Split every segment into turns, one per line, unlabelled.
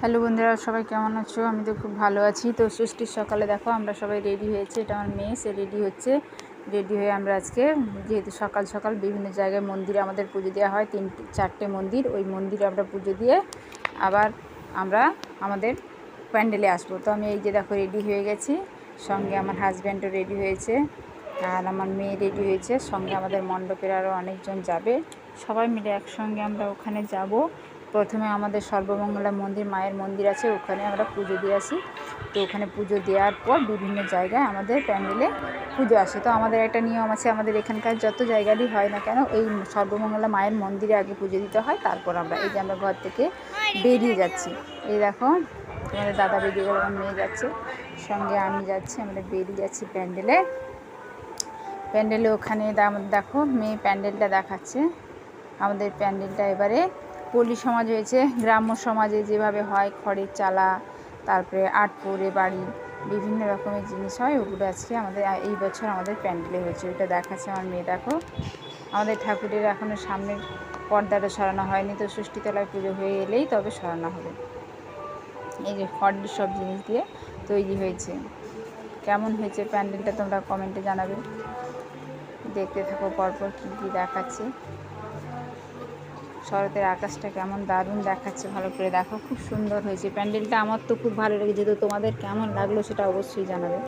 Hello বন্ধুরা, সবাই কেমন আছো? আমি তো খুব ভালো আছি। তো ষষ্ঠীর সকালে দেখো আমরা সবাই রেডি হয়েছে। এটা আমার মেয়ে, সে রেডি হচ্ছে। রেডি হয়ে আমরা আজকে যেহেতু সকাল সকাল বিভিন্ন জায়গায় মন্দিরে আমাদের পুজো দেওয়া হয়, 3-4টে মন্দির, ওই মন্দিরে আমরা পুজো দিয়ে আবার আমরা আমাদের প্যান্ডেলে আসবো। তো আমি এই যে দেখো রেডি হয়ে গেছি, সঙ্গে আমার হাজব্যান্ডও রেডি হয়েছে আর আমার মেয়ে রেডি হয়েছে, সঙ্গে আমাদের মণ্ডপের আরও অনেকজন যাবে। সবাই মিলে একসঙ্গে আমরা ওখানে যাব। প্রথমে আমাদের সর্বমঙ্গলা মন্দির, মায়ের মন্দির আছে, ওখানে আমরা পুজো দিয়ে আসি। তো ওখানে পুজো দেওয়ার পর বিভিন্ন জায়গায় আমাদের প্যান্ডেলে পুজো আসে। তো আমাদের একটা নিয়ম আছে, আমাদের এখানকার যত জায়গারই হয় না কেন, এই সর্বমঙ্গলা মায়ের মন্দিরে আগে পুজো দিতে হয়, তারপর আমরা এই যে আমরা ঘর থেকে বেরিয়ে যাচ্ছি। এই দেখো তোমাদের দাদা বেরিয়ে গেল, আমার মেয়ে যাচ্ছে, সঙ্গে আমি যাচ্ছি, আমরা বেরিয়ে যাচ্ছি প্যান্ডেলে। ওখানে দেখো মেয়ে প্যান্ডেলটা দেখাচ্ছে। আমাদের প্যান্ডেলটা এবারে পল্লী সমাজ হয়েছে, গ্রাম্য সমাজে যেভাবে হয়, খড়ের চালা, তারপরে আটপোড়ে বাড়ি, বিভিন্ন রকমের জিনিস হয়, ওগুলো আজকে আমাদের এই বছর আমাদের প্যান্ডেলে হয়েছে। ওইটা দেখাচ্ছে আমার মেয়ে। দেখো আমাদের ঠাকুরের এখনও সামনের পর্দাটা সরানো হয়নি, তো ষষ্ঠীতলায় পুজো হয়ে এলেই তবে সরানো হবে। এই যে খড়ের সব জিনিস দিয়ে তৈরি হয়েছে। কেমন হয়েছে প্যান্ডেলটা তোমরা কমেন্টে জানাবে। দেখতে থাকো পরপর কী কী দেখাচ্ছে। শরতের আকাশটা কেমন দারুণ দেখাচ্ছে, ভালো করে দেখো, খুব সুন্দর হয়েছে প্যান্ডেলটা। আমার তো খুব ভালো লেগেছে। তো তোমাদের কেমন লাগলো সেটা অবশ্যই জানাবে।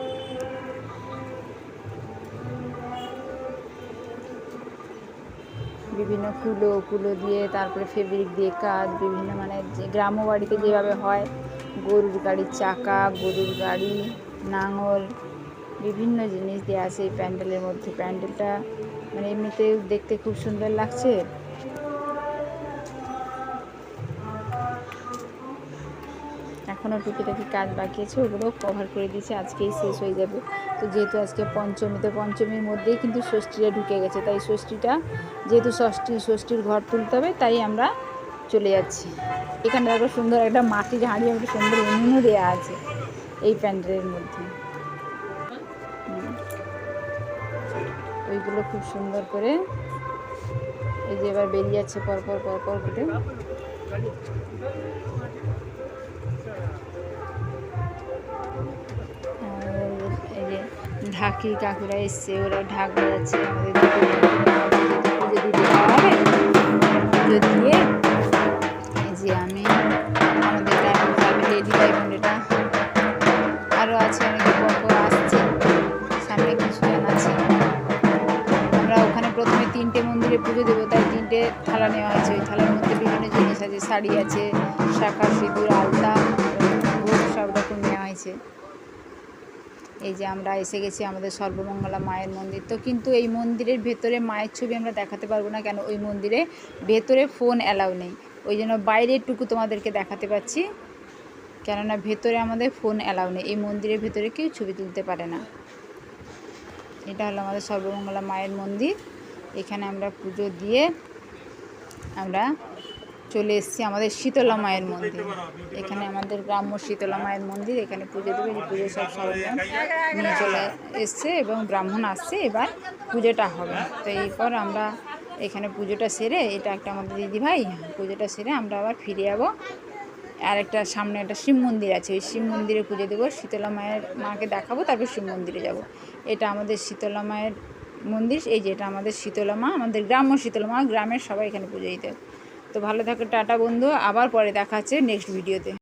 বিভিন্ন কুলো দিয়ে, তারপরে ফেব্রিক দিয়ে কাজ, বিভিন্ন মানে যে গ্রাম্য বাড়িতে যেভাবে হয়, গরুর গাড়ির চাকা, গরুর গাড়ি, নাঙল, বিভিন্ন জিনিস দিয়ে আছে এই প্যান্ডেলের মধ্যে। প্যান্ডেলটা মানে এমনিতেও দেখতে খুব সুন্দর লাগছে। এখনও টুকিটাকি কাজ বাকি আছে, ওগুলো কভার করে দিয়েছে, আজকেই শেষ হয়ে যাবে। তো যেহেতু আজকে পঞ্চমী, তো পঞ্চমীর মধ্যেই কিন্তু ষষ্ঠীটা ঢুকে গেছে, তাই ষষ্ঠীটা যেহেতু ষষ্ঠীর ঘর তুলতে হবে, তাই আমরা চলে যাচ্ছি। এখানে দেখো সুন্দর একটা মাটির হাঁড়ি, একটা সুন্দর উনুনও দেওয়া আছে এই প্যান্ডেলের মধ্যে। ওইগুলো খুব সুন্দর করে এই যে এবার বেরিয়ে যাচ্ছে পরপর করে। এই যে ঢাকি কাকুরা এসছে, ওরা ঢাক বাজাচ্ছে। আমাদের পুজো দিতে যাওয়া হবে। পুজো দিয়ে এই যে আমি আমাদের রেডি ভাই বোনেরা আরও আছে, অনেকে পরপর আসছে, সামনে কিছুজন আছে। আমরা ওখানে প্রথমে 3টে মন্দিরে পুজো দেবো, তাই 3টে থালা নেওয়া হয়েছে। ওই থালার মধ্যে বিভিন্ন জিনিস আছে, শাড়ি আছে, শাঁখা, সিঁদুর, আলতা, ভোগ সব রকম নেওয়া হয়েছে। এই যে আমরা এসে গেছি আমাদের সর্বমঙ্গলা মায়ের মন্দির। তো কিন্তু এই মন্দিরের ভেতরে মায়ের ছবি আমরা দেখাতে পারবো না, কেন ওই মন্দিরে ভেতরে ফোন অ্যালাউ নেই। ওই জন্য বাইরের টুকু তোমাদেরকে দেখাতে পাচ্ছি, কেননা ভেতরে আমাদের ফোন অ্যালাউ নেই। এই মন্দিরের ভেতরে কেউ ছবি তুলতে পারে না। এটা হলো আমাদের সর্বমঙ্গলা মায়ের মন্দির। এখানে আমরা পুজো দিয়ে আমরা চলে এসেছি আমাদের শীতলা মায়ের মন্দির। এখানে আমাদের গ্রাম্য শীতলা মায়ের মন্দির, এখানে পুজো দেবে। এই পুজোর সব সরঞ্জাম নিয়ে চলে এসছে এবং ব্রাহ্মণ আসছে, এবার পুজোটা হবে। তো এরপর আমরা এখানে পুজোটা সেরে, এটা একটা আমাদের দিদিভাই, পুজোটা সেরে আমরা আবার ফিরে যাবো। আর একটা সামনে একটা শিব মন্দির আছে, ওই শিব মন্দিরে পুজো দেবো, শীতলা মাকে দেখাবো, তারপর শিব মন্দিরে যাব। এটা আমাদের শীতলা মায়ের মন্দির। এই যে এটা আমাদের শীতলা মা, আমাদের গ্রাম্য শীতলা মা, গ্রামের সবাই এখানে পুজো দিতে। তো ভালো থাকো, টাটা বন্ধু, আবার পরে দেখা হচ্ছে নেক্সট ভিডিওতে।